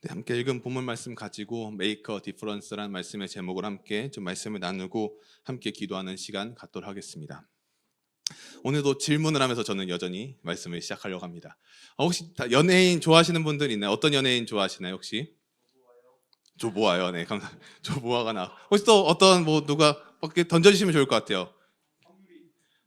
네, 함께 읽은 본문 말씀 가지고 Make a Difference라는 말씀의 제목을 함께 좀 말씀을 나누고 함께 기도하는 시간 갖도록 하겠습니다. 오늘도 질문을 하면서 저는 여전히 말씀을 시작하려고 합니다. 혹시 다 연예인 좋아하시는 분들 있나요? 어떤 연예인 좋아하시나요 혹시? 조보아요. 네, 감사합니다. 조보아가 나. 혹시 또 어떤 누가 이렇게 던져주시면 좋을 것 같아요.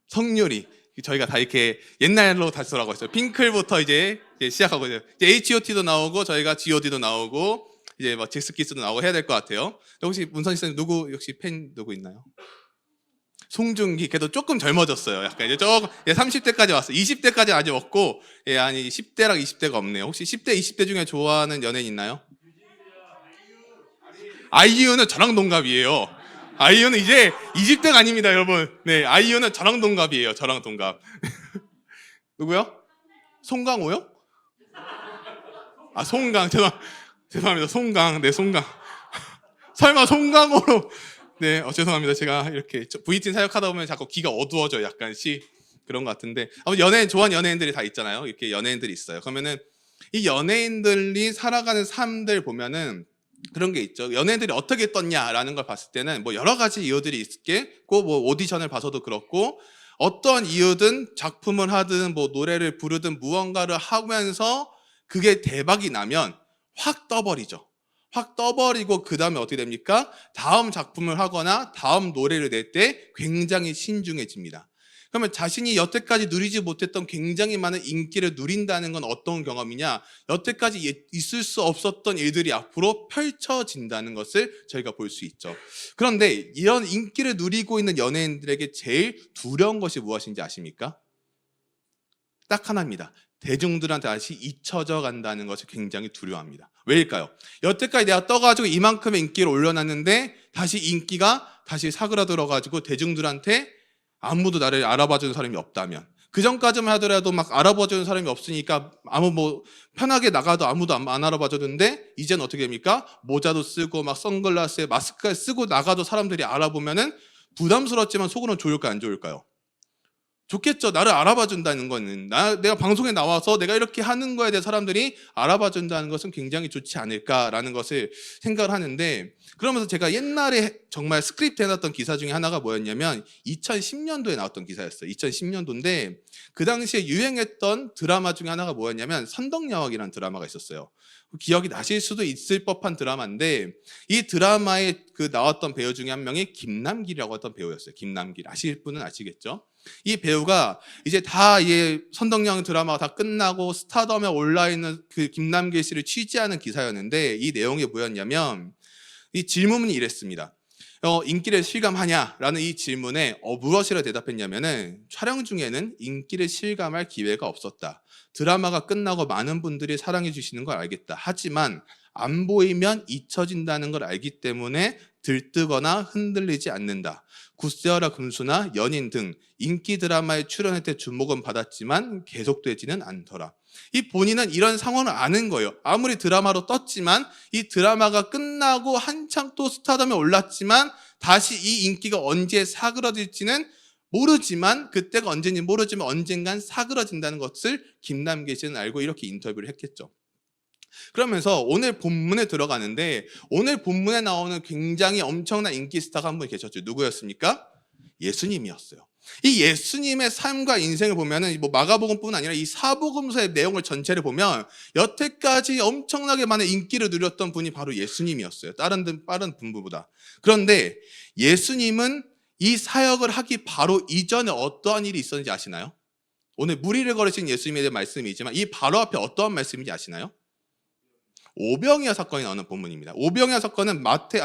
성유리. 저희가 다 이렇게 옛날로 다시 돌아가고 있어요. 핑클부터 이제 시작하고 이제 H.O.T도 나오고 저희가 G.O.D도 나오고 이제 막 잭스키스도 나오고 해야 될 것 같아요. 혹시 문선희 선생님 누구 혹시 팬 누구 있나요? 송중기. 걔도 조금 젊어졌어요. 약간 이제 조금 30대까지 왔어요. 20대까지 아직 없고 아니 10대랑 20대가 없네요. 혹시 10대, 20대 중에 좋아하는 연예인 있나요? 아이유는 저랑 동갑이에요. 아이유는 이제 20대가 아닙니다, 여러분. 네, 아이유는 저랑 동갑이에요. 저랑 동갑. 누구요? 송강호요? 아, 송강. 죄송합니다. 송강. 네, 송강. 설마 송강호로. 네, 죄송합니다. 제가 이렇게 VT 사역하다 보면 자꾸 귀가 어두워져요. 약간씩. 그런 것 같은데. 아무튼 좋아하는 연예인들이 다 있잖아요. 이렇게 연예인들이 있어요. 그러면은 이 연예인들이 살아가는 삶들 보면은 그런 게 있죠. 연예인들이 어떻게 떴냐라는 걸 봤을 때는 여러 가지 이유들이 있겠고 오디션을 봐서도 그렇고 어떤 이유든 작품을 하든 노래를 부르든 무언가를 하면서 그게 대박이 나면 확 떠버리죠. 확 떠버리고 그 다음에 어떻게 됩니까? 다음 작품을 하거나 다음 노래를 낼 때 굉장히 신중해집니다. 그러면 자신이 여태까지 누리지 못했던 굉장히 많은 인기를 누린다는 건 어떤 경험이냐? 여태까지 있을 수 없었던 일들이 앞으로 펼쳐진다는 것을 저희가 볼 수 있죠. 그런데 이런 인기를 누리고 있는 연예인들에게 제일 두려운 것이 무엇인지 아십니까? 딱 하나입니다. 대중들한테 다시 잊혀져 간다는 것이 굉장히 두려워합니다. 왜일까요? 여태까지 내가 떠가지고 이만큼의 인기를 올려놨는데 다시 인기가 다시 사그라들어가지고 대중들한테 아무도 나를 알아봐주는 사람이 없다면, 그 전까지만 하더라도 막 알아봐주는 사람이 없으니까 편하게 나가도 아무도 안 알아봐주는데 이제는 어떻게 됩니까? 모자도 쓰고 막 선글라스에 마스크를 쓰고 나가도 사람들이 알아보면은 부담스럽지만 속으로는 좋을까요, 안 좋을까요? 좋겠죠. 나를 알아봐 준다는 거는 내가 방송에 나와서 내가 이렇게 하는 거에 대해 사람들이 알아봐 준다는 것은 굉장히 좋지 않을까라는 것을 생각을 하는데, 그러면서 제가 옛날에 정말 스크립트 해놨던 기사 중에 하나가 뭐였냐면 2010년도에 나왔던 기사였어요. 2010년도인데 그 당시에 유행했던 드라마 중에 하나가 뭐였냐면 선덕여왕이라는 드라마가 있었어요. 기억이 나실 수도 있을 법한 드라마인데 이 드라마에 나왔던 배우 중에 한 명이 김남길이라고 했던 배우였어요. 김남길. 아실 분은 아시겠죠? 이 배우가 이제 다 선덕여왕 드라마가 다 끝나고 스타덤에 올라있는 그 김남길 씨를 취재하는 기사였는데 이 내용이 뭐였냐면 이 질문이 이랬습니다. 인기를 실감하냐라는 이 질문에 무엇이라 대답했냐면은 촬영 중에는 인기를 실감할 기회가 없었다. 드라마가 끝나고 많은 분들이 사랑해 주시는 걸 알겠다. 하지만 안 보이면 잊혀진다는 걸 알기 때문에 들뜨거나 흔들리지 않는다. 굿세어라 금수나 연인 등 인기 드라마에 출연할 때 주목은 받았지만 계속되지는 않더라. 이 본인은 이런 상황을 아는 거예요. 아무리 드라마로 떴지만 이 드라마가 끝나고 한창 또 스타덤에 올랐지만 다시 이 인기가 언제 사그러질지는 모르지만, 그때가 언제인지 모르지만 언젠간 사그러진다는 것을 김남길 씨는 알고 이렇게 인터뷰를 했겠죠. 그러면서 오늘 본문에 들어가는데 오늘 본문에 나오는 굉장히 엄청난 인기 스타가 한 분 계셨죠. 누구였습니까? 예수님이었어요. 이 예수님의 삶과 인생을 보면은 마가복음뿐 아니라 이 사복음서의 내용을 전체를 보면 여태까지 엄청나게 많은 인기를 누렸던 분이 바로 예수님이었어요. 다른 분보다. 그런데 예수님은 이 사역을 하기 바로 이전에 어떠한 일이 있었는지 아시나요? 오늘 무리를 걸으신 예수님에 대한 말씀이지만 이 바로 앞에 어떠한 말씀인지 아시나요? 오병이어 사건이 나오는 본문입니다. 오병이어 사건은 마태,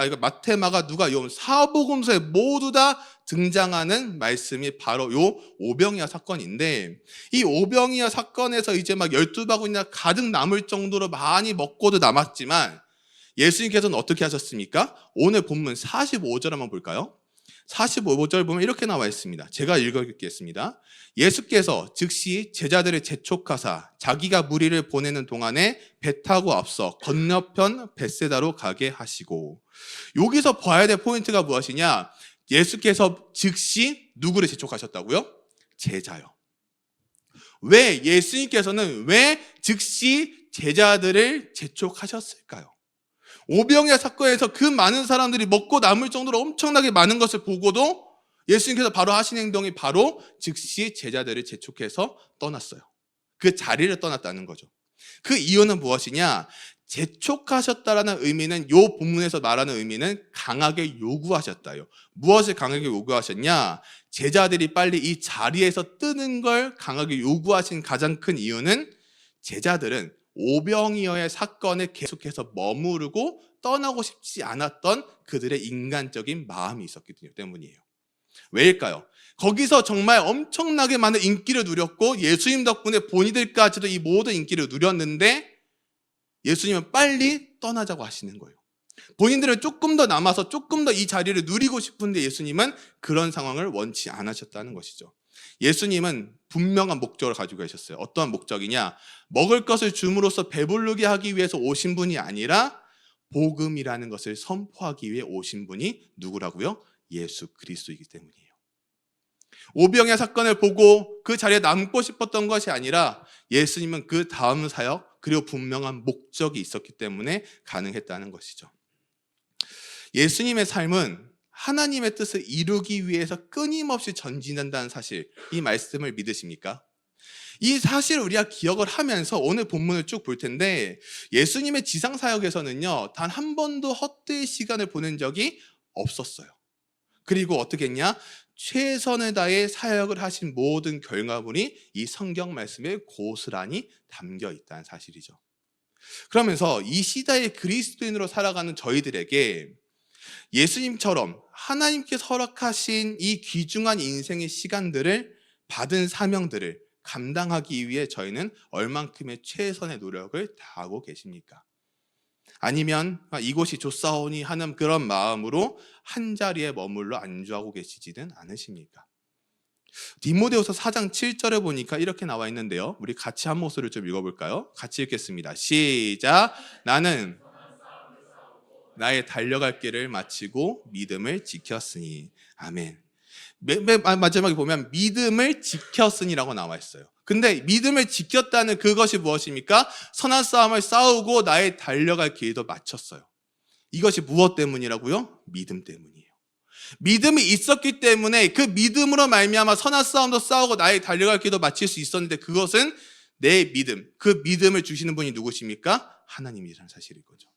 마가, 누가, 요 사복음서에 모두 다 등장하는 말씀이 바로 요 오병이어 사건인데, 이 오병이어 사건에서 이제 막 12바구니나 가득 남을 정도로 많이 먹고도 남았지만 예수님께서는 어떻게 하셨습니까? 오늘 본문 45절 한번 볼까요? 45절 보면 이렇게 나와 있습니다. 제가 읽어드리겠습니다. 예수께서 즉시 제자들을 재촉하사 자기가 무리를 보내는 동안에 배 타고 앞서 건너편 벳세다로 가게 하시고, 여기서 봐야 될 포인트가 무엇이냐? 예수께서 즉시 누구를 재촉하셨다고요? 제자요. 왜 예수님께서는 왜 즉시 제자들을 재촉하셨을까요? 오병이어 사건에서 그 많은 사람들이 먹고 남을 정도로 엄청나게 많은 것을 보고도 예수님께서 바로 하신 행동이 바로 즉시 제자들을 재촉해서 떠났어요. 그 자리를 떠났다는 거죠. 그 이유는 무엇이냐? 재촉하셨다라는 의미는, 요 본문에서 말하는 의미는 강하게 요구하셨다요. 무엇을 강하게 요구하셨냐? 제자들이 빨리 이 자리에서 뜨는 걸 강하게 요구하신 가장 큰 이유는 제자들은 오병이어의 사건에 계속해서 머무르고 떠나고 싶지 않았던 그들의 인간적인 마음이 있었기 때문이에요. 왜일까요? 거기서 정말 엄청나게 많은 인기를 누렸고 예수님 덕분에 본인들까지도 이 모든 인기를 누렸는데 예수님은 빨리 떠나자고 하시는 거예요. 본인들은 조금 더 남아서 조금 더 이 자리를 누리고 싶은데 예수님은 그런 상황을 원치 않으셨다는 것이죠. 예수님은 분명한 목적을 가지고 계셨어요. 어떠한 목적이냐? 먹을 것을 줌으로써 배부르게 하기 위해서 오신 분이 아니라 복음이라는 것을 선포하기 위해 오신 분이 누구라고요? 예수 그리스도이기 때문이에요. 오병이어 사건을 보고 그 자리에 남고 싶었던 것이 아니라 예수님은 그 다음 사역 그리고 분명한 목적이 있었기 때문에 가능했다는 것이죠. 예수님의 삶은 하나님의 뜻을 이루기 위해서 끊임없이 전진한다는 사실, 이 말씀을 믿으십니까? 이 사실을 우리가 기억을 하면서 오늘 본문을 쭉 볼 텐데 예수님의 지상사역에서는요 단 한 번도 헛되이 시간을 보낸 적이 없었어요. 그리고 어떻게 했냐? 최선을 다해 사역을 하신 모든 결과물이 이 성경 말씀에 고스란히 담겨 있다는 사실이죠. 그러면서 이 시대의 그리스도인으로 살아가는 저희들에게 예수님처럼 하나님께서 허락하신 이 귀중한 인생의 시간들을, 받은 사명들을 감당하기 위해 저희는 얼만큼의 최선의 노력을 다하고 계십니까? 아니면 이곳이 좋사오니 하는 그런 마음으로 한자리에 머물러 안주하고 계시지는 않으십니까? 디모데후서 4장 7절에 보니까 이렇게 나와 있는데요. 우리 같이 한 목소리를 좀 읽어볼까요? 같이 읽겠습니다. 시작! 나는 나의 달려갈 길을 마치고 믿음을 지켰으니. 아멘. 맨 마지막에 보면 믿음을 지켰으니라고 나와 있어요. 근데 믿음을 지켰다는 그것이 무엇입니까? 선한 싸움을 싸우고 나의 달려갈 길도 마쳤어요. 이것이 무엇 때문이라고요? 믿음 때문이에요. 믿음이 있었기 때문에 그 믿음으로 말미암아 선한 싸움도 싸우고 나의 달려갈 길도 마칠 수 있었는데 그것은 내 믿음, 그 믿음을 주시는 분이 누구십니까? 하나님이라는 사실인 거죠.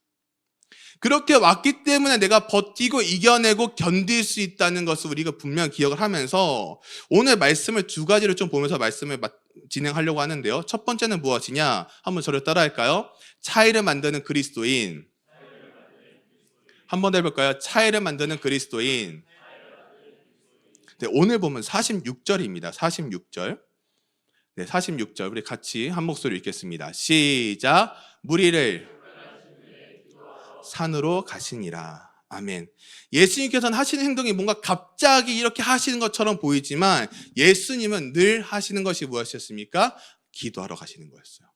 그렇게 왔기 때문에 내가 버티고 이겨내고 견딜 수 있다는 것을 우리가 분명 기억을 하면서 오늘 말씀을 두 가지를 좀 보면서 말씀을 진행하려고 하는데요. 첫 번째는 무엇이냐? 한번 저를 따라할까요? 차이를 만드는 그리스도인. 한번 더 해볼까요? 차이를 만드는 그리스도인. 네, 오늘 보면 46절입니다. 46절. 네, 46절. 우리 같이 한 목소리 읽겠습니다. 시작. 무리를 산으로 가시니라. 아멘. 예수님께서는 하시는 행동이 뭔가 갑자기 이렇게 하시는 것처럼 보이지만 예수님은 늘 하시는 것이 무엇이었습니까? 기도하러 가시는 거였어요.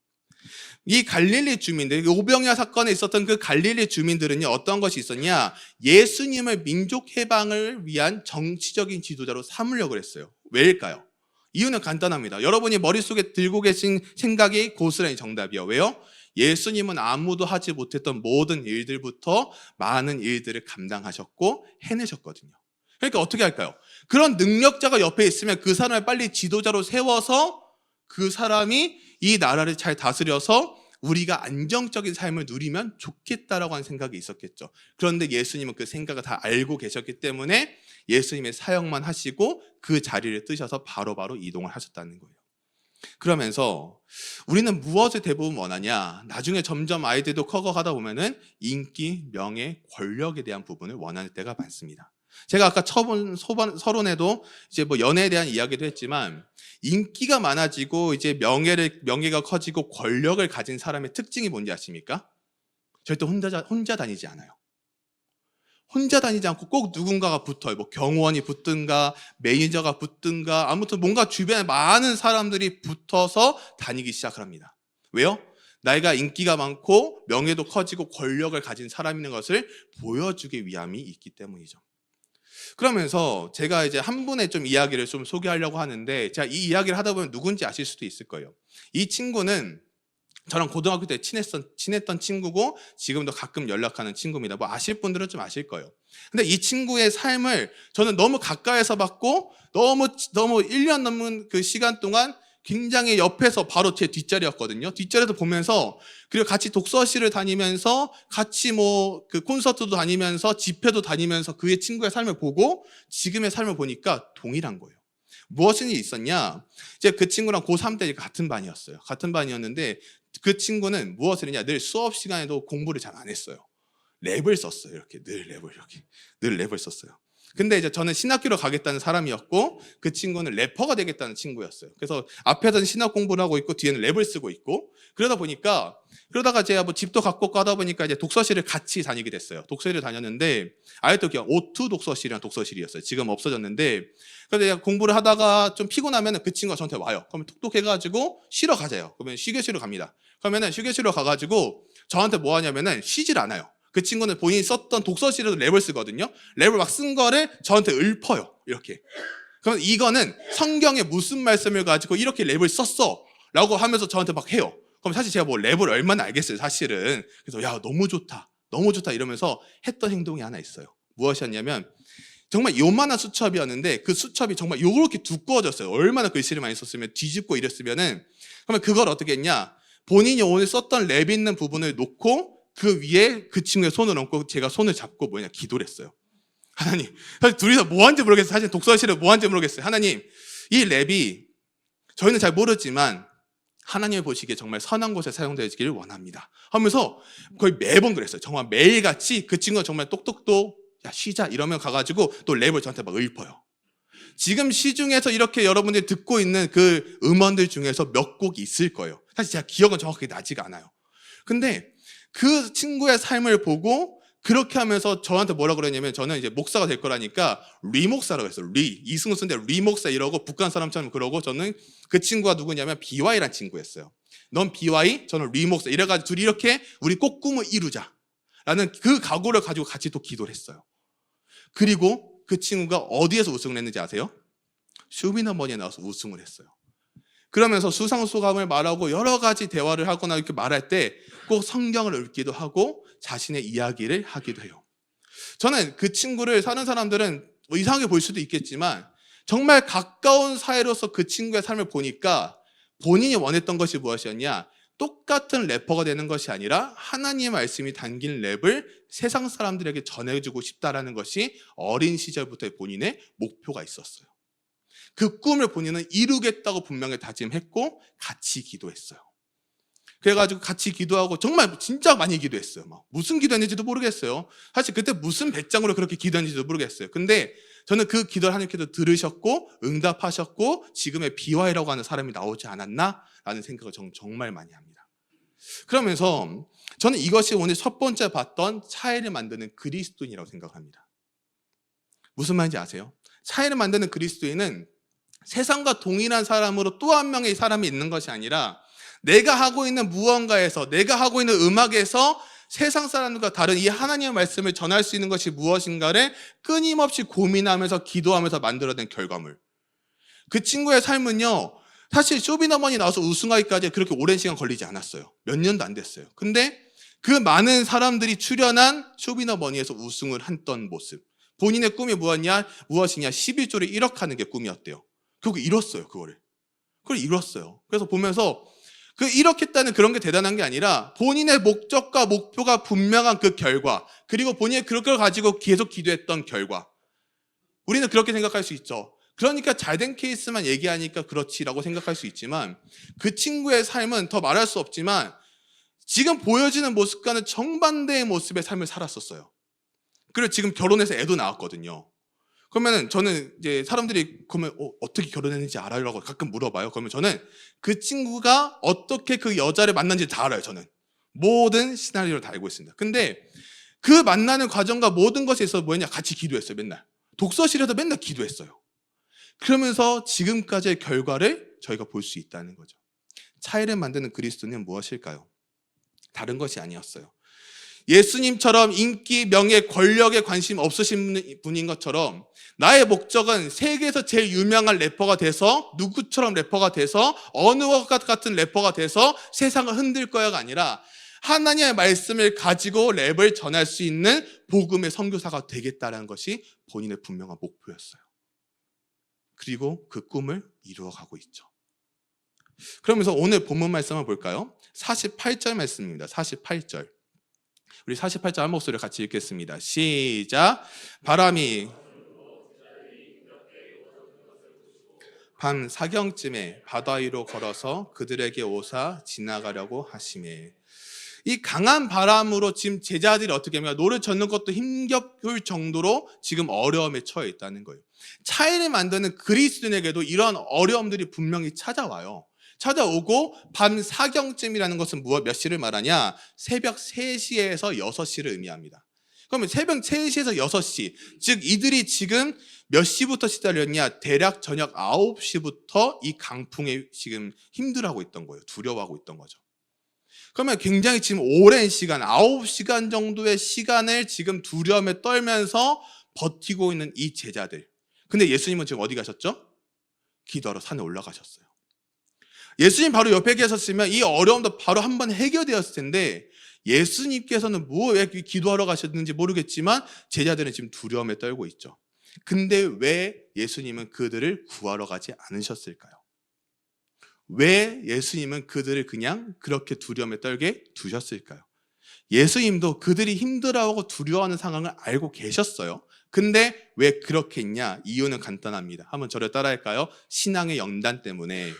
이 갈릴리 주민들, 오병이어 사건에 있었던 그 갈릴리 주민들은요, 어떤 것이 있었냐? 예수님을 민족 해방을 위한 정치적인 지도자로 삼으려고 했어요. 왜일까요? 이유는 간단합니다. 여러분이 머릿속에 들고 계신 생각이 고스란히 정답이에요. 왜요? 예수님은 아무도 하지 못했던 모든 일들부터 많은 일들을 감당하셨고 해내셨거든요. 그러니까 어떻게 할까요? 그런 능력자가 옆에 있으면 그 사람을 빨리 지도자로 세워서 그 사람이 이 나라를 잘 다스려서 우리가 안정적인 삶을 누리면 좋겠다라고 하는 생각이 있었겠죠. 그런데 예수님은 그 생각을 다 알고 계셨기 때문에 예수님의 사역만 하시고 그 자리를 뜨셔서 바로바로 이동을 하셨다는 거예요. 그러면서 우리는 무엇을 대부분 원하냐? 나중에 점점 아이들도 커가다 보면은 인기, 명예, 권력에 대한 부분을 원하는 때가 많습니다. 제가 아까 서론에도 이제 뭐 연애에 대한 이야기도 했지만 인기가 많아지고 이제 명예가 커지고 권력을 가진 사람의 특징이 뭔지 아십니까? 절대 혼자 다니지 않아요. 혼자 다니지 않고 꼭 누군가가 붙어요. 뭐 경호원이 붙든가 매니저가 붙든가 아무튼 뭔가 주변에 많은 사람들이 붙어서 다니기 시작을 합니다. 왜요? 내가 인기가 많고 명예도 커지고 권력을 가진 사람이라는 것을 보여주기 위함이 있기 때문이죠. 그러면서 제가 이제 한 분의 좀 이야기를 좀 소개하려고 하는데 제가 이 이야기를 하다 보면 누군지 아실 수도 있을 거예요. 이 친구는 저랑 고등학교 때 친했던 친구고 지금도 가끔 연락하는 친구입니다. 뭐 아실 분들은 좀 아실 거예요. 근데 이 친구의 삶을 저는 너무 가까이서 봤고 너무 1년 넘는 그 시간 동안 굉장히 옆에서 바로 제 뒷자리였거든요. 뒷자리에서 보면서 그리고 같이 독서실을 다니면서 같이 뭐 그 콘서트도 다니면서 집회도 다니면서 그의 친구의 삶을 보고 지금의 삶을 보니까 동일한 거예요. 무엇이 있었냐? 이제 그 친구랑 고3 때 같은 반이었어요. 같은 반이었는데 그 친구는 무엇을 했냐? 늘 수업 시간에도 공부를 잘 안 했어요. 랩을 썼어요. 이렇게 늘 랩을 썼어요. 근데 이제 저는 신학교로 가겠다는 사람이었고 그 친구는 래퍼가 되겠다는 친구였어요. 그래서 앞에서는 신학 공부를 하고 있고 뒤에는 랩을 쓰고 있고 그러다가 제가 뭐 집도 갖고 가다 보니까 이제 독서실을 같이 다니게 됐어요. 독서실을 다녔는데 아직도 기억 O2 독서실이라는 독서실이었어요. 지금 없어졌는데 그래서 제가 공부를 하다가 좀 피곤하면 그 친구가 저한테 와요. 그러면 톡톡해가지고 쉬러 가자요. 그러면 쉬게쉬러 갑니다. 그러면은 쉬게쉬러 가가지고 저한테 뭐 하냐면은 쉬질 않아요. 그 친구는 본인이 썼던 독서실에도 랩을 쓰거든요. 랩을 막 쓴 거를 저한테 읊어요. 이렇게. 그러면 이거는 성경에 무슨 말씀을 가지고 이렇게 랩을 썼어. 라고 하면서 저한테 막 해요. 그럼 사실 제가 뭐 랩을 얼마나 알겠어요, 사실은. 그래서 야, 너무 좋다. 너무 좋다. 이러면서 했던 행동이 하나 있어요. 무엇이었냐면 정말 요만한 수첩이었는데 그 수첩이 정말 요렇게 두꺼워졌어요. 얼마나 글씨를 많이 썼으면 뒤집고 이랬으면은 그러면 그걸 어떻게 했냐? 본인이 오늘 썼던 랩 있는 부분을 놓고 그 위에 그 친구의 손을 얹고 제가 손을 잡고 기도를 했어요. 하나님, 사실 둘이서 뭐 하는지 모르겠어요. 사실 독서실에 뭐 하는지 모르겠어요. 하나님, 이 랩이 저희는 잘 모르지만 하나님이 보시기에 정말 선한 곳에 사용되기를 원합니다. 하면서 거의 매번 그랬어요. 정말 매일같이 그 친구가 정말 똑똑똑 야 쉬자 이러면 가가지고 또 랩을 저한테 막 읊어요. 지금 시중에서 이렇게 여러분들이 듣고 있는 그 음원들 중에서 몇 곡이 있을 거예요. 사실 제가 기억은 정확하게 나지가 않아요. 근데 그 친구의 삶을 보고 그렇게 하면서 저한테 뭐라 그랬냐면 저는 이제 목사가 될 거라니까 리목사라고 했어요. 이승우 쓴데 리목사 이러고 북한 사람처럼 그러고 저는 그 친구가 누구냐면 BY라는 친구였어요. 넌 BY, 저는 리목사 이래가지고 둘이 이렇게 우리 꼭 꿈을 이루자 라는 그 각오를 가지고 같이 또 기도를 했어요. 그리고 그 친구가 어디에서 우승을 했는지 아세요? 슈비너머니에 나와서 우승을 했어요. 그러면서 수상소감을 말하고 여러 가지 대화를 하거나 이렇게 말할 때 꼭 성경을 읽기도 하고 자신의 이야기를 하기도 해요. 저는 그 친구를 사는 사람들은 뭐 이상하게 볼 수도 있겠지만 정말 가까운 사이로서 그 친구의 삶을 보니까 본인이 원했던 것이 무엇이었냐? 똑같은 래퍼가 되는 것이 아니라 하나님의 말씀이 담긴 랩을 세상 사람들에게 전해주고 싶다라는 것이 어린 시절부터의 본인의 목표가 있었어요. 그 꿈을 본인은 이루겠다고 분명히 다짐했고 같이 기도했어요. 그래가지고 같이 기도하고 정말 진짜 많이 기도했어요. 막 무슨 기도했는지도 모르겠어요. 사실 그때 무슨 배짱으로 그렇게 기도했는지도 모르겠어요. 근데 저는 그 기도를 하나님께서 들으셨고 응답하셨고 지금의 BY라고 하는 사람이 나오지 않았나? 라는 생각을 정말 많이 합니다. 그러면서 저는 이것이 오늘 첫 번째 봤던 차이를 만드는 그리스도인이라고 생각합니다. 무슨 말인지 아세요? 차이를 만드는 그리스도인은 세상과 동일한 사람으로 또 한 명의 사람이 있는 것이 아니라 내가 하고 있는 무언가에서 내가 하고 있는 음악에서 세상 사람들과 다른 이 하나님의 말씀을 전할 수 있는 것이 무엇인가를 끊임없이 고민하면서 기도하면서 만들어낸 결과물. 그 친구의 삶은요, 사실 쇼비너머니 나와서 우승하기까지 그렇게 오랜 시간 걸리지 않았어요. 몇 년도 안 됐어요. 근데 그 많은 사람들이 출연한 쇼비너머니에서 우승을 했던 모습. 본인의 꿈이 무엇이냐? 11조를 1억 하는 게 꿈이었대요. 결국 이뤘어요, 그걸 이뤘어요. 그래서 보면서 그 1억 했다는 그런 게 대단한 게 아니라 본인의 목적과 목표가 분명한 그 결과, 그리고 본인이 그걸 가지고 계속 기도했던 결과. 우리는 그렇게 생각할 수 있죠. 그러니까 잘된 케이스만 얘기하니까 그렇지라고 생각할 수 있지만 그 친구의 삶은 더 말할 수 없지만 지금 보여지는 모습과는 정반대의 모습의 삶을 살았었어요. 그리고 지금 결혼해서 애도 낳았거든요. 그러면 저는 이제 사람들이 그러면 어떻게 결혼했는지 알아요라고 가끔 물어봐요. 그러면 저는 그 친구가 어떻게 그 여자를 만난지 다 알아요. 저는 모든 시나리오를 다 알고 있습니다. 근데 그 만나는 과정과 모든 것에 있어서 뭐였냐? 같이 기도했어요. 맨날 독서실에서 맨날 기도했어요. 그러면서 지금까지의 결과를 저희가 볼 수 있다는 거죠. 차이를 만드는 그리스도는 무엇일까요? 다른 것이 아니었어요. 예수님처럼 인기, 명예, 권력에 관심 없으신 분인 것처럼 나의 목적은 세계에서 제일 유명한 래퍼가 돼서 누구처럼 래퍼가 돼서 어느 것 같은 래퍼가 돼서 세상을 흔들 거야가 아니라 하나님의 말씀을 가지고 랩을 전할 수 있는 복음의 선교사가 되겠다는 것이 본인의 분명한 목표였어요. 그리고 그 꿈을 이루어가고 있죠. 그러면서 오늘 본문 말씀을 볼까요? 48절 말씀입니다. 48절. 우리 48절 한 목소리를 같이 읽겠습니다. 시작. 바람이 밤 사경쯤에 바다 위로 걸어서 그들에게 오사 지나가려고 하시매. 이 강한 바람으로 지금 제자들이 어떻게 하면 노를 젓는 것도 힘겹을 정도로 지금 어려움에 처해 있다는 거예요. 차이를 만드는 그리스도인에게도 이런 어려움들이 분명히 찾아와요. 찾아오고 밤 사경쯤이라는 것은 몇 시를 말하냐? 새벽 3시에서 6시를 의미합니다. 그러면 새벽 3시에서 6시, 즉 이들이 지금 몇 시부터 시달렸냐? 대략 저녁 9시부터 이 강풍에 지금 힘들어하고 있던 거예요. 두려워하고 있던 거죠. 그러면 굉장히 지금 오랜 시간, 9시간 정도의 시간을 지금 두려움에 떨면서 버티고 있는 이 제자들. 근데 예수님은 지금 어디 가셨죠? 기도하러 산에 올라가셨어요. 예수님 바로 옆에 계셨으면 이 어려움도 바로 한번 해결되었을 텐데 예수님께서는 왜 기도하러 가셨는지 모르겠지만 제자들은 지금 두려움에 떨고 있죠. 근데 왜 예수님은 그들을 구하러 가지 않으셨을까요? 왜 예수님은 그들을 그냥 그렇게 두려움에 떨게 두셨을까요? 예수님도 그들이 힘들어하고 두려워하는 상황을 알고 계셨어요. 근데 왜 그렇게 했냐? 이유는 간단합니다. 한번 저를 따라할까요? 신앙의 연단 때문에.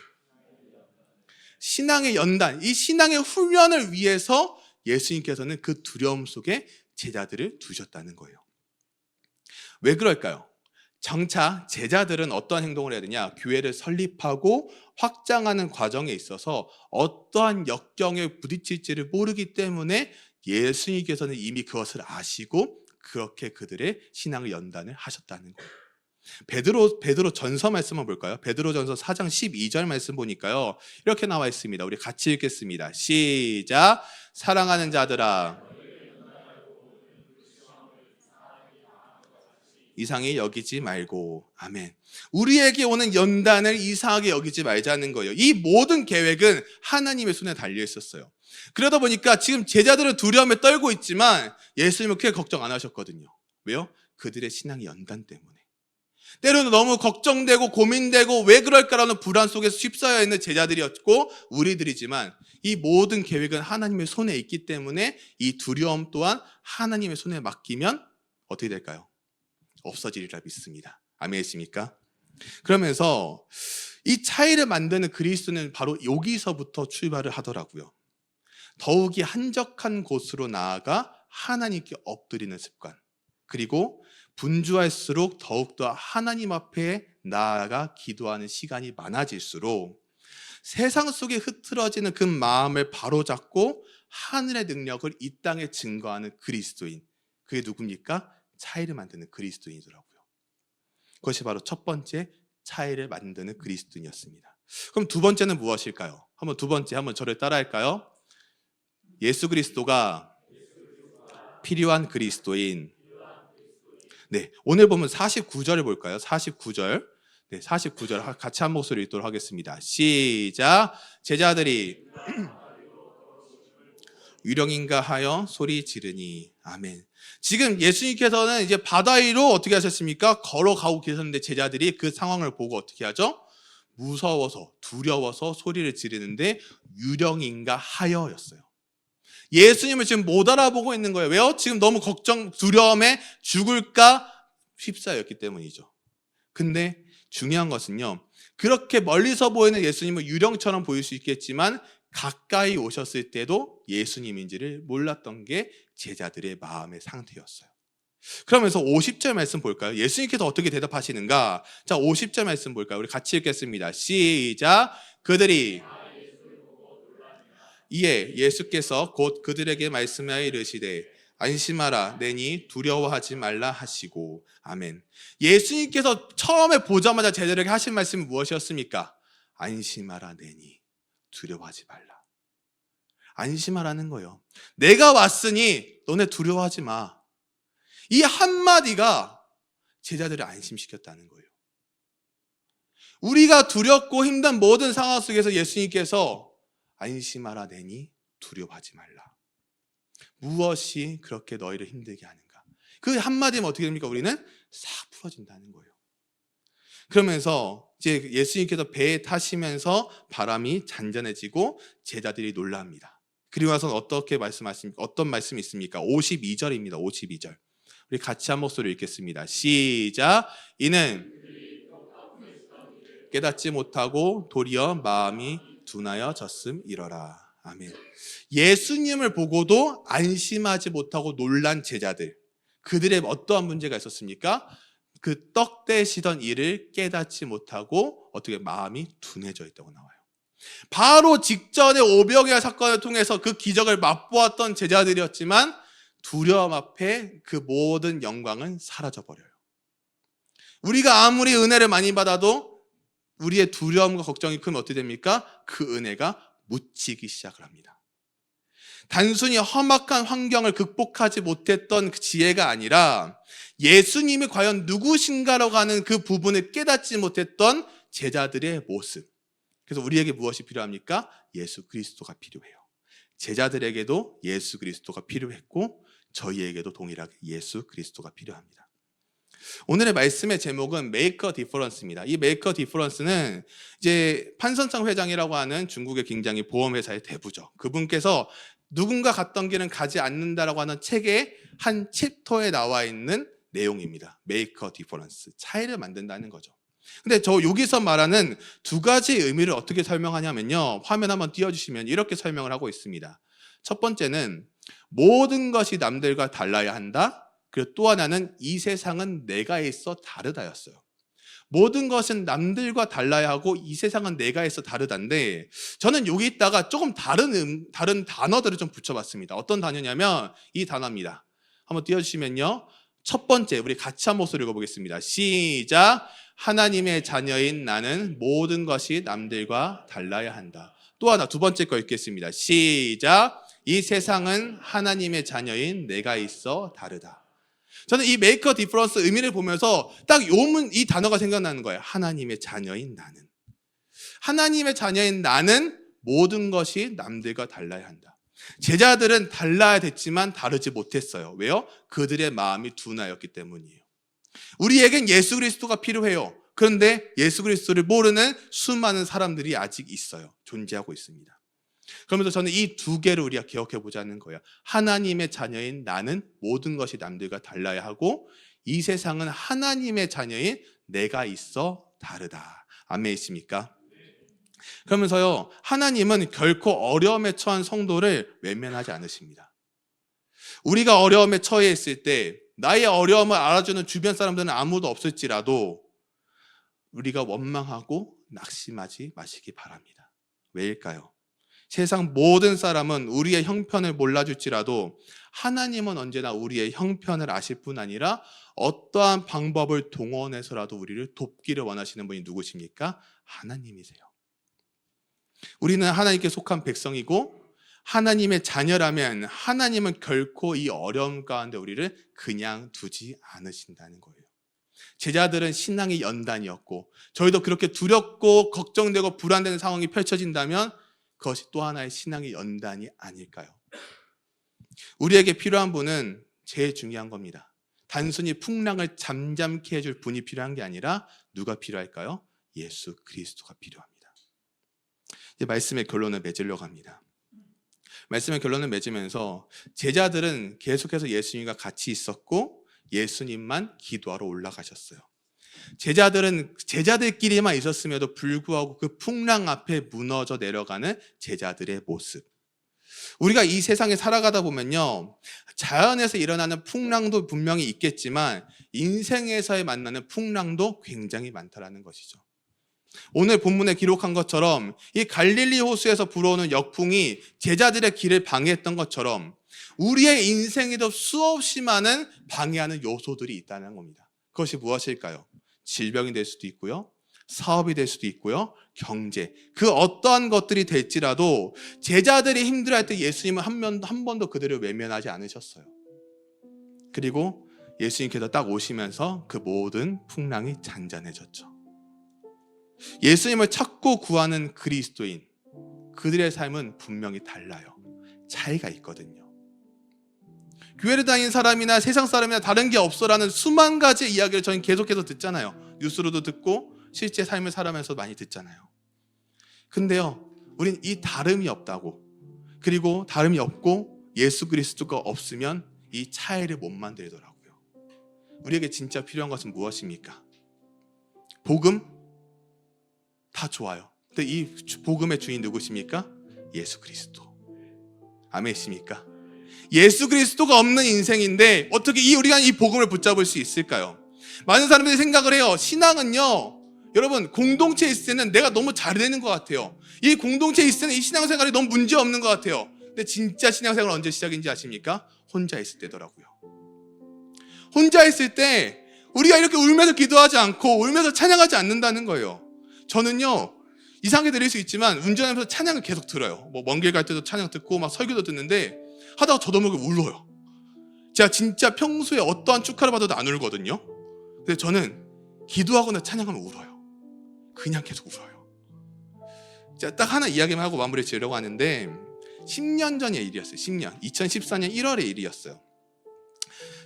신앙의 연단, 이 신앙의 훈련을 위해서 예수님께서는 그 두려움 속에 제자들을 두셨다는 거예요. 왜 그럴까요? 장차 제자들은 어떠한 행동을 해야 되냐? 교회를 설립하고 확장하는 과정에 있어서 어떠한 역경에 부딪힐지를 모르기 때문에 예수님께서는 이미 그것을 아시고 그렇게 그들의 신앙의 연단을 하셨다는 거예요. 베드로 전서 말씀을 볼까요? 베드로 전서 4장 12절 말씀 보니까요. 이렇게 나와 있습니다. 우리 같이 읽겠습니다. 시작. 사랑하는 자들아, 이상히 여기지 말고. 아멘. 우리에게 오는 연단을 이상하게 여기지 말자는 거예요. 이 모든 계획은 하나님의 손에 달려 있었어요. 그러다 보니까 지금 제자들은 두려움에 떨고 있지만 예수님은 크게 걱정 안 하셨거든요. 왜요? 그들의 신앙의 연단 때문에. 때로는 너무 걱정되고 고민되고 왜 그럴까라는 불안 속에서 휩싸여 있는 제자들이었고 우리들이지만 이 모든 계획은 하나님의 손에 있기 때문에 이 두려움 또한 하나님의 손에 맡기면 어떻게 될까요? 없어지리라 믿습니다. 아멘이십니까? 그러면서 이 차이를 만드는 그리스도는 바로 여기서부터 출발을 하더라고요. 더욱이 한적한 곳으로 나아가 하나님께 엎드리는 습관, 그리고 분주할수록 더욱더 하나님 앞에 나아가 기도하는 시간이 많아질수록 세상 속에 흐트러지는 그 마음을 바로잡고 하늘의 능력을 이 땅에 증거하는 그리스도인, 그게 누굽니까? 차이를 만드는 그리스도인이더라고요. 그것이 바로 첫 번째 차이를 만드는 그리스도인이었습니다. 그럼 두 번째는 무엇일까요? 한번 저를 따라할까요? 예수 그리스도가 필요한 그리스도인. 네, 오늘 보면 49절을 볼까요? 49절. 네, 49절 같이 한 목소리 읽도록 하겠습니다. 시작. 제자들이 유령인가 하여 소리 지르니. 아멘. 지금 예수님께서는 이제 바다 위로 어떻게 하셨습니까? 걸어가고 계셨는데 제자들이 그 상황을 보고 어떻게 하죠? 무서워서 두려워서 소리를 지르는데 유령인가 하여였어요. 예수님을 지금 못 알아보고 있는 거예요. 왜요? 지금 너무 걱정, 두려움에 죽을까 휩싸였기 때문이죠. 근데 중요한 것은요, 그렇게 멀리서 보이는 예수님은 유령처럼 보일 수 있겠지만 가까이 오셨을 때도 예수님인지를 몰랐던 게 제자들의 마음의 상태였어요. 그러면서 50절 말씀 볼까요? 예수님께서 어떻게 대답하시는가? 자, 50절 말씀 볼까요? 우리 같이 읽겠습니다. 시작. 그들이 이에 예수께서 곧 그들에게 말씀하여 이르시되 안심하라 내니 두려워하지 말라 하시고. 아멘. 예수님께서 처음에 보자마자 제자들에게 하신 말씀이 무엇이었습니까? 안심하라 내니 두려워하지 말라. 안심하라는 거예요. 내가 왔으니 너네 두려워하지 마. 이 한마디가 제자들을 안심시켰다는 거예요. 우리가 두렵고 힘든 모든 상황 속에서 예수님께서 안심하라 내니 두려워하지 말라. 무엇이 그렇게 너희를 힘들게 하는가? 그 한마디면 어떻게 됩니까? 우리는 싹 풀어진다는 거예요. 그러면서 이제 예수님께서 배에 타시면서 바람이 잔잔해지고 제자들이 놀랍니다. 그리고 나서 어떻게 말씀하십니까? 어떤 말씀이 있습니까? 52절입니다. 52절. 우리 같이 한 목소리로 읽겠습니다. 시작. 이는 깨닫지 못하고 도리어 마음이 둔하여졌음이러라. 아멘. 예수님을 보고도 안심하지 못하고 놀란 제자들, 그들의 어떠한 문제가 있었습니까? 그 떡 대시던 일을 깨닫지 못하고 어떻게 마음이 둔해져 있다고 나와요. 바로 직전에 오병이어 사건을 통해서 그 기적을 맛보았던 제자들이었지만 두려움 앞에 그 모든 영광은 사라져버려요. 우리가 아무리 은혜를 많이 받아도 우리의 두려움과 걱정이 크면 어떻게 됩니까? 그 은혜가 묻히기 시작을 합니다. 단순히 험악한 환경을 극복하지 못했던 그 지혜가 아니라 예수님이 과연 누구신가라고 하는 그 부분을 깨닫지 못했던 제자들의 모습. 그래서 우리에게 무엇이 필요합니까? 예수 그리스도가 필요해요. 제자들에게도 예수 그리스도가 필요했고 저희에게도 동일하게 예수 그리스도가 필요합니다. 오늘의 말씀의 제목은 Make a Difference입니다. 이 Make a Difference는 이제 판선창 회장이라고 하는 중국의 굉장히 보험회사의 대부죠. 그분께서 누군가 갔던 길은 가지 않는다라고 하는 책의 한 챕터에 나와 있는 내용입니다. Make a Difference. 차이를 만든다는 거죠. 근데 저 여기서 말하는 두 가지 의미를 어떻게 설명하냐면요. 화면 한번 띄워주시면 이렇게 설명을 하고 있습니다. 첫 번째는 모든 것이 남들과 달라야 한다. 그리고 또 하나는 이 세상은 내가 있어 다르다였어요. 모든 것은 남들과 달라야 하고 이 세상은 내가 있어 다르다인데 저는 여기다가 조금 다른 단어들을 좀 붙여봤습니다. 어떤 단어냐면 이 단어입니다. 한번 띄워주시면요. 첫 번째 우리 같이 한 목소리 읽어보겠습니다. 시작. 하나님의 자녀인 나는 모든 것이 남들과 달라야 한다. 또 하나 두 번째 거 읽겠습니다. 시작. 이 세상은 하나님의 자녀인 내가 있어 다르다. 저는 이 make a difference 의미를 보면서 딱 이 단어가 생각나는 거예요. 하나님의 자녀인 나는. 하나님의 자녀인 나는 모든 것이 남들과 달라야 한다. 제자들은 달라야 됐지만 다르지 못했어요. 왜요? 그들의 마음이 둔하였기 때문이에요. 우리에겐 예수 그리스도가 필요해요. 그런데 예수 그리스도를 모르는 수많은 사람들이 아직 있어요. 존재하고 있습니다. 그러면서 저는 이 두 개를 우리가 기억해 보자는 거예요. 하나님의 자녀인 나는 모든 것이 남들과 달라야 하고 이 세상은 하나님의 자녀인 내가 있어 다르다. 아멘이십니까? 그러면서요. 하나님은 결코 어려움에 처한 성도를 외면하지 않으십니다. 우리가 어려움에 처해 있을 때 나의 어려움을 알아주는 주변 사람들은 아무도 없을지라도 우리가 원망하고 낙심하지 마시기 바랍니다. 왜일까요? 세상 모든 사람은 우리의 형편을 몰라줄지라도 하나님은 언제나 우리의 형편을 아실 뿐 아니라 어떠한 방법을 동원해서라도 우리를 돕기를 원하시는 분이 누구십니까? 하나님이세요. 우리는 하나님께 속한 백성이고 하나님의 자녀라면 하나님은 결코 이 어려움 가운데 우리를 그냥 두지 않으신다는 거예요. 제자들은 신앙의 연단이었고 저희도 그렇게 두렵고 걱정되고 불안되는 상황이 펼쳐진다면 그것이 또 하나의 신앙의 연단이 아닐까요? 우리에게 필요한 분은 제일 중요한 겁니다. 단순히 풍랑을 잠잠케 해줄 분이 필요한 게 아니라 누가 필요할까요? 예수 그리스도가 필요합니다. 이제 말씀의 결론을 맺으려고 합니다. 말씀의 결론을 맺으면서 제자들은 계속해서 예수님과 같이 있었고 예수님만 기도하러 올라가셨어요. 제자들은 제자들끼리만 있었음에도 불구하고 그 풍랑 앞에 무너져 내려가는 제자들의 모습. 우리가 이 세상에 살아가다 보면요, 자연에서 일어나는 풍랑도 분명히 있겠지만 인생에서의 만나는 풍랑도 굉장히 많다라는 것이죠. 오늘 본문에 기록한 것처럼 이 갈릴리 호수에서 불어오는 역풍이 제자들의 길을 방해했던 것처럼 우리의 인생에도 수없이 많은 방해하는 요소들이 있다는 겁니다. 그것이 무엇일까요? 질병이 될 수도 있고요. 사업이 될 수도 있고요. 경제. 그 어떠한 것들이 될지라도 제자들이 힘들어할 때 예수님은 한 번도 그들을 외면하지 않으셨어요. 그리고 예수님께서 딱 오시면서 그 모든 풍랑이 잔잔해졌죠. 예수님을 찾고 구하는 그리스도인, 그들의 삶은 분명히 달라요. 차이가 있거든요. 교회를 다니는 사람이나 세상 사람이나 다른 게 없어라는 수만 가지 이야기를 저희는 계속해서 듣잖아요. 뉴스로도 듣고 실제 삶을 살아가면서 많이 듣잖아요. 근데요, 우린 이 다름이 없다고, 그리고 다름이 없고 예수 그리스도가 없으면 이 차이를 못 만들더라고요. 우리에게 진짜 필요한 것은 무엇입니까? 복음? 다 좋아요. 근데 이 복음의 주인 누구십니까? 예수 그리스도. 아멘이십니까? 예수 그리스도가 없는 인생인데 어떻게 우리가 이 복음을 붙잡을 수 있을까요? 많은 사람들이 생각을 해요. 신앙은요, 여러분, 공동체에 있을 때는 내가 너무 잘되는 것 같아요. 이 공동체에 있을 때는 이 신앙생활이 너무 문제없는 것 같아요. 근데 진짜 신앙생활은 언제 시작인지 아십니까? 혼자 있을 때더라고요. 혼자 있을 때 우리가 이렇게 울면서 기도하지 않고 울면서 찬양하지 않는다는 거예요. 저는요, 이상하게 들릴 수 있지만 운전하면서 찬양을 계속 들어요. 뭐 먼 길 갈 때도 찬양 듣고 막 설교도 듣는데 하다가 저도 모르게 울어요. 제가 진짜 평소에 어떠한 축하를 받아도 안 울거든요. 근데 저는 기도하거나 찬양하면 울어요. 그냥 계속 울어요. 제가 딱 하나 이야기만 하고 마무리 지으려고 하는데 10년 전의 일이었어요. 10년. 2014년 1월의 일이었어요.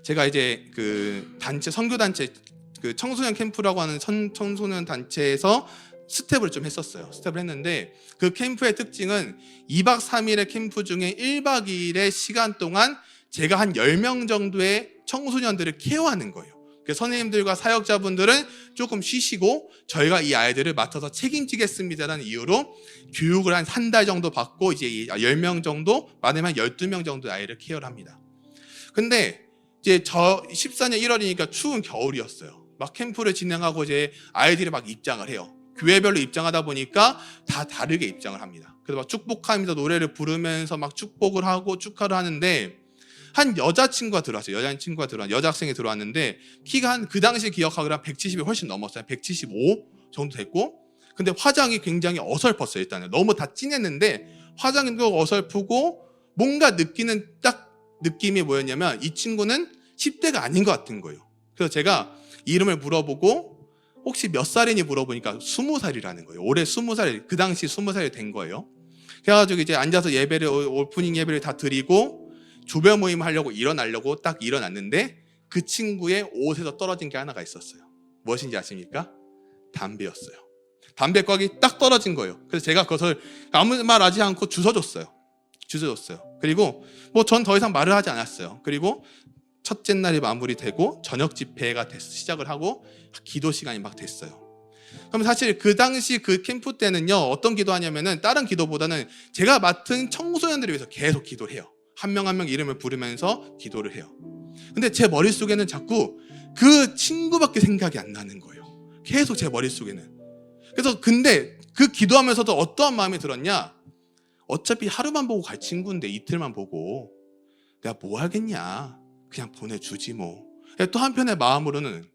제가 이제 그 단체, 선교단체, 그 청소년 캠프라고 하는 청소년 단체에서 스텝을 좀 했었어요. 스텝을 했는데 그 캠프의 특징은 2박 3일의 캠프 중에 1박 2일의 시간 동안 제가 한 10명 정도의 청소년들을 케어하는 거예요. 그래서 선생님들과 사역자분들은 조금 쉬시고 저희가 이 아이들을 맡아서 책임지겠습니다라는 이유로 교육을 한 3달 정도 받고 이제 10명 정도, 많으면 12명 정도 아이를 케어를 합니다. 근데 이제 저 14년 1월이니까 추운 겨울이었어요. 막 캠프를 진행하고 이제 아이들이 막 입장을 해요. 교회별로 입장하다 보니까 다 다르게 입장을 합니다. 그래서 막 축복하면서 노래를 부르면서 막 축복을 하고 축하를 하는데 한 여자친구가 들어왔어요. 여자학생이 들어왔는데 키가 한 그 당시 기억하기로 한 170이 훨씬 넘었어요. 175 정도 됐고, 근데 화장이 굉장히 어설펐어요. 일단은 너무 다 진했는데 화장도 어설프고 뭔가 느끼는 딱 느낌이 뭐였냐면 이 친구는 10대가 아닌 것 같은 거예요. 그래서 제가 이름을 물어보고 혹시 몇 살이니 물어보니까 20살이라는 거예요. 올해 20살, 그 당시 20살이 된 거예요. 그래가지고 이제 앉아서 예배를, 오프닝 예배를 다 드리고 조별 모임 하려고 일어나려고 딱 일어났는데 그 친구의 옷에서 떨어진 게 하나가 있었어요. 무엇인지 아십니까? 담배였어요. 담배 꽉이 딱 떨어진 거예요. 그래서 제가 그것을 아무 말 하지 않고 주워줬어요. 그리고 뭐 전 더 이상 말을 하지 않았어요. 그리고 첫째 날이 마무리되고 저녁 집회가 시작을 하고 기도 시간이 막 됐어요. 그럼 사실 그 당시 그 캠프 때는요, 어떤 기도하냐면은 다른 기도보다는 제가 맡은 청소년들을 위해서 계속 기도를 해요. 한 명 한 명 이름을 부르면서 기도를 해요. 근데 제 머릿속에는 자꾸 그 친구밖에 생각이 안 나는 거예요. 계속 제 머릿속에는. 그래서 근데 그 기도하면서도 어떠한 마음이 들었냐? 어차피 하루만 보고 갈 친구인데 이틀만 보고 내가 뭐 하겠냐? 그냥 보내주지 뭐. 또 한편의 마음으로는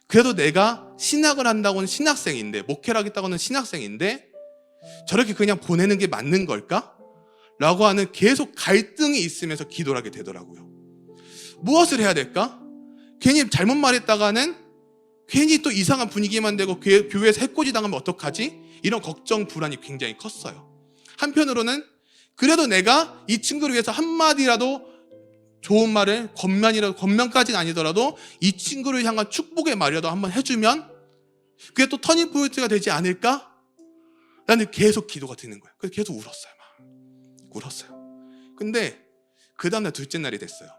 그래도 내가 신학을 한다고는 신학생인데, 목회를 하겠다고는 신학생인데 저렇게 그냥 보내는 게 맞는 걸까? 라고 하는 계속 갈등이 있으면서 기도를 하게 되더라고요. 무엇을 해야 될까? 괜히 잘못 말했다가는 괜히 또 이상한 분위기만 되고 교회에서 해코지 당하면 어떡하지? 이런 걱정, 불안이 굉장히 컸어요. 한편으로는 그래도 내가 이 친구를 위해서 한마디라도 좋은 말을, 겉면까지는 아니더라도 이 친구를 향한 축복의 말이라도 한번 해주면 그게 또 터닝 포인트가 되지 않을까? 나는 계속 기도가 드는 거예요. 그래서 계속 울었어요. 근데 그 다음날 둘째 날이 됐어요.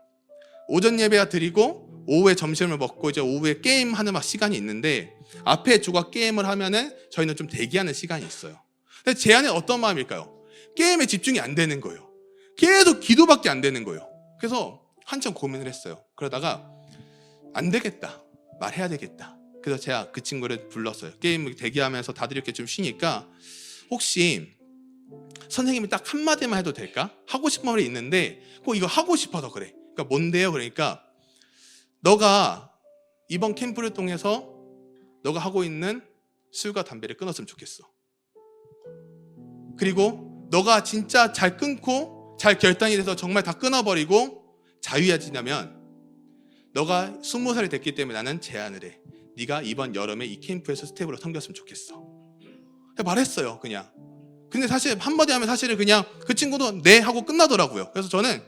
오전 예배가 드리고 오후에 점심을 먹고 이제 오후에 게임하는 막 시간이 있는데 앞에 주가 게임을 하면은 저희는 좀 대기하는 시간이 있어요. 근데 제 안에 어떤 마음일까요? 게임에 집중이 안 되는 거예요. 계속 기도밖에 안 되는 거예요. 그래서 한참 고민을 했어요. 그러다가 안 되겠다, 말해야 되겠다. 그래서 제가 그 친구를 불렀어요. 게임 대기하면서 다들 이렇게 좀 쉬니까 혹시 선생님이 딱 한마디만 해도 될까? 하고 싶은 말이 있는데 꼭 이거 하고 싶어서 그래. 그러니까 뭔데요? 그러니까 너가 이번 캠프를 통해서 너가 하고 있는 술과 담배를 끊었으면 좋겠어. 그리고 너가 진짜 잘 끊고 잘 결단이 돼서 정말 다 끊어버리고 자유해지려면 너가 20살이 됐기 때문에 나는 제안을 해. 네가 이번 여름에 이 캠프에서 스텝으로 섬겼으면 좋겠어. 말했어요, 그냥. 근데 사실 한마디 하면 사실은 그냥 그 친구도 네 하고 끝나더라고요. 그래서 저는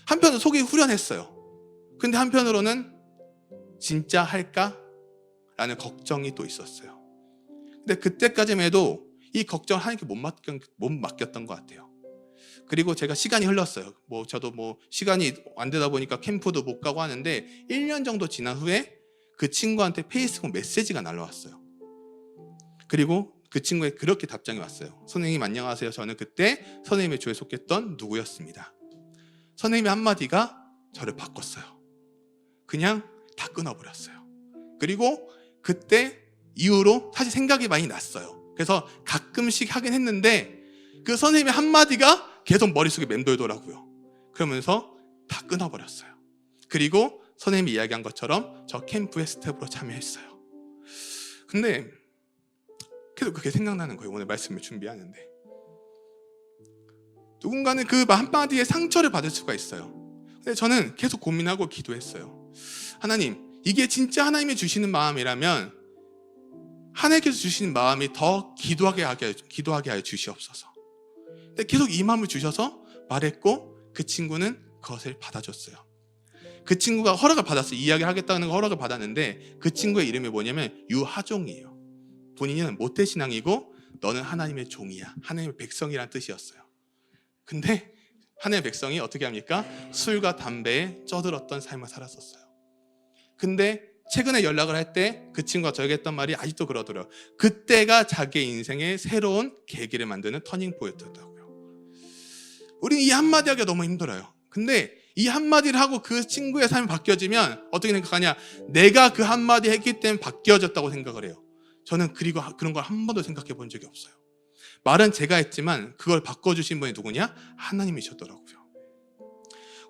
한편으로 속이 후련했어요. 근데 한편으로는 진짜 할까? 라는 걱정이 또 있었어요. 근데 그때까지만 해도 이 걱정을 하나님께 못 맡겼던 것 같아요. 그리고 제가 시간이 흘렀어요. 저도 시간이 안 되다 보니까 캠프도 못 가고 하는데 1년 정도 지난 후에 그 친구한테 페이스북 메시지가 날라왔어요. 그리고 그 친구의 그렇게 답장이 왔어요. 선생님 안녕하세요. 저는 그때 선생님의 조에 속했던 누구였습니다. 선생님의 한마디가 저를 바꿨어요. 그냥 다 끊어버렸어요. 그리고 그때 이후로 사실 생각이 많이 났어요. 그래서 가끔씩 하긴 했는데 그 선생님의 한마디가 계속 머릿속에 맴돌더라고요. 그러면서 다 끊어버렸어요. 그리고 선생님이 이야기한 것처럼 저 캠프의 스텝으로 참여했어요. 근데 계속 그게 생각나는 거예요. 오늘 말씀을 준비하는데 누군가는 그 한마디에 상처를 받을 수가 있어요. 근데 저는 계속 고민하고 기도했어요. 하나님, 이게 진짜 하나님이 주시는 마음이라면 하나님께서 주시는 마음이 더 기도하게 하여 주시옵소서. 근데 계속 이 마음을 주셔서 말했고 그 친구는 그것을 받아줬어요. 그 친구가 허락을 받았어요. 이야기를 하겠다는 거 허락을 받았는데 그 친구의 이름이 뭐냐면 유하종이에요. 본인은 모태신앙이고 너는 하나님의 종이야. 하나님의 백성이란 뜻이었어요. 근데 하나님의 백성이 어떻게 합니까? 술과 담배에 쩌들었던 삶을 살았었어요. 근데 최근에 연락을 할 때 그 친구가 저에게 했던 말이 아직도 그러더라고요. 그때가 자기의 인생의 새로운 계기를 만드는 터닝 포인트였다고요. 우리는 이 한마디 하기가 너무 힘들어요. 근데 이 한마디를 하고 그 친구의 삶이 바뀌어지면 어떻게 생각하냐? 내가 그 한마디 했기 때문에 바뀌어졌다고 생각을 해요. 저는 그리고 그런 걸 한 번도 생각해 본 적이 없어요. 말은 제가 했지만 그걸 바꿔주신 분이 누구냐? 하나님이셨더라고요.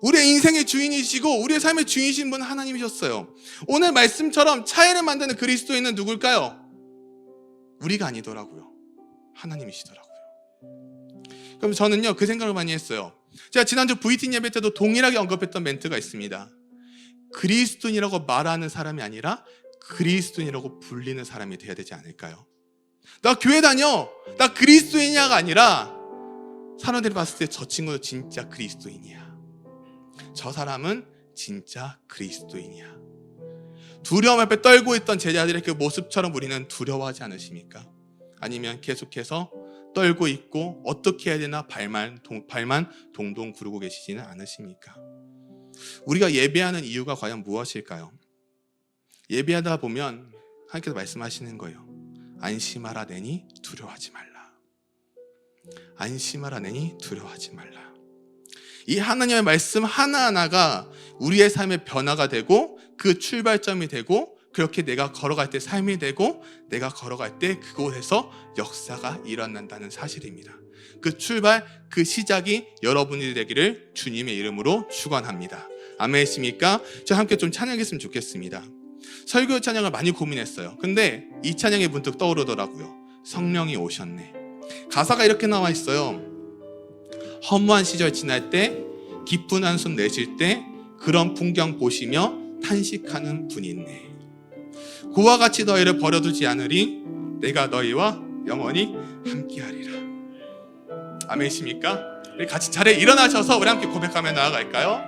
우리의 인생의 주인이시고 우리의 삶의 주인이신 분은 하나님이셨어요. 오늘 말씀처럼 차이를 만드는 그리스도인은 누굴까요? 우리가 아니더라고요. 하나님이시더라고요. 그럼 저는요 그 생각을 많이 했어요. 제가 지난주 VT 예배 때도 동일하게 언급했던 멘트가 있습니다. 그리스도인이라고 말하는 사람이 아니라 그리스도인이라고 불리는 사람이 돼야 되지 않을까요? 나 교회 다녀, 나 그리스도인이야가 아니라 사람들이 봤을 때 저 친구는 진짜 그리스도인이야. 저 사람은 진짜 그리스도인이야. 두려움 앞에 떨고 있던 제자들의 그 모습처럼 우리는 두려워하지 않으십니까? 아니면 계속해서 떨고 있고 어떻게 해야 되나 발만 동동 구르고 계시지는 않으십니까? 우리가 예배하는 이유가 과연 무엇일까요? 예배하다 보면 하나님께서 말씀하시는 거예요. 안심하라 내니 두려워하지 말라. 안심하라 내니 두려워하지 말라. 이 하나님의 말씀 하나하나가 우리의 삶의 변화가 되고 그 출발점이 되고 그렇게 내가 걸어갈 때 삶이 되고 내가 걸어갈 때 그곳에서 역사가 일어난다는 사실입니다. 그 출발, 그 시작이 여러분이 되기를 주님의 이름으로 축원합니다. 아멘이십니까? 저 함께 좀 찬양했으면 좋겠습니다. 설교 찬양을 많이 고민했어요. 근데 이 찬양이 문득 떠오르더라고요. 성령이 오셨네. 가사가 이렇게 나와 있어요. 허무한 시절 지날 때 깊은 한숨 내쉴 때 그런 풍경 보시며 탄식하는 분이 있네. 그와 같이 너희를 버려두지 않으리 내가 너희와 영원히 함께하리라. 아멘이십니까? 우리 같이 자리에 일어나셔서 우리 함께 고백하며 나아갈까요?